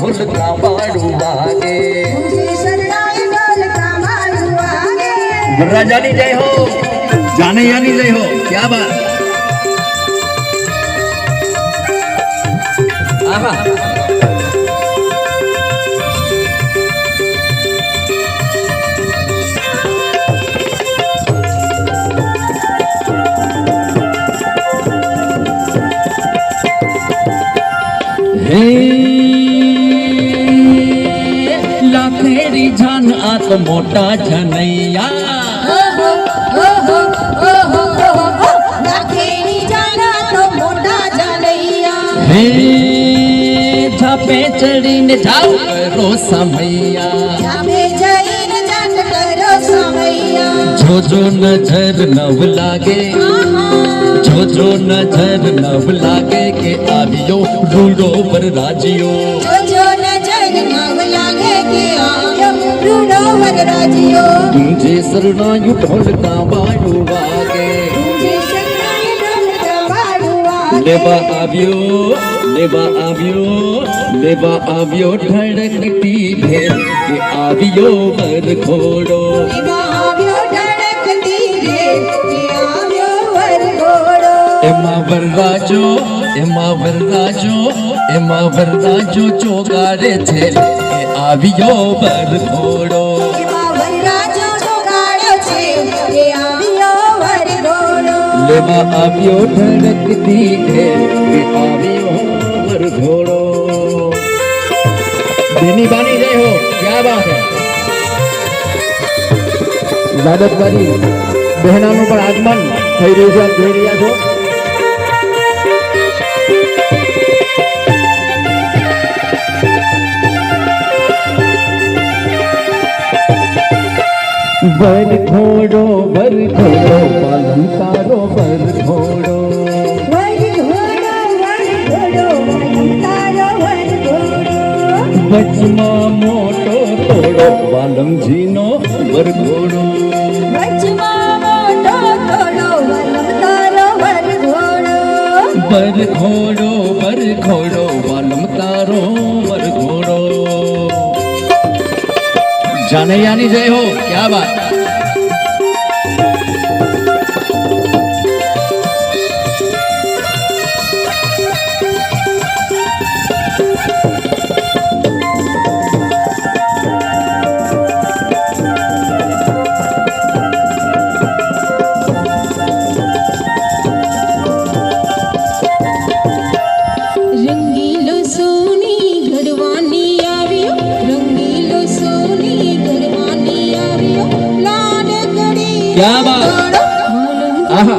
ढोल का बाड़ू वागे। वरराजानी जय हो, जाने यानी जय हो, क्या बात। आहा लाखेरी जान आत मोटा जनैया। लाखेरी जान आत मोटा जनैया। हे झापे चढ़ीने जाओ करो समैया। झापे चढ़ीने जात करो समैया। जो जो नजर नव लागे, जो जो नजर नव लागे के आवियो रूडो वरराजियो। जो जो नजर नव लागे के आवियो रूडो वरराजियो। तुझे शरणायु ढोल का बाड़ू वागे। तुझे शरणायु ढोल का बाड़ू वागे। लेबा आवियो, लेबा आवियो, लेबा आवियो धड़कती ढेर के आवियो वर घोड़ो। लेबा आवियो धड़कती ढेर के आवियो वर घोड़ो। एमा वरराजो, एमा वरराजो, एमा वरराजो चोगारे छे के आवियो वर घोड़ो। एमा वरराजो चोगारे छे के आवियो वर घोड़ो। लेबा आवियो धड़कती ढेर के आवियो वर घोड़ो। बेनी बानी जय हो, क्या बात है। દાદતવાડી બહેનાનું પણ આગમન થઈ રહ્યું છે, આપ જોઈ રહ્યા છો। वर घोड़ो पालम तारो वर घोड़ो। वर घोड़ो पालम तारो वर घोड़ो। वचमा मोटो तोड़ो वालम जीनो वर घोड़ो। वचमा मोटो तोड़ो वालम तारो वर घोड़ो। वर घोड़ो वालम तारो वर घोड़ो। जानैयानी जय हो, क्या बात। रंगीलो सोनी घरवानी आवियो। रंगीलो सोनी घरवानी आवियो। लाड गड़ी क्या बात। वालम आहा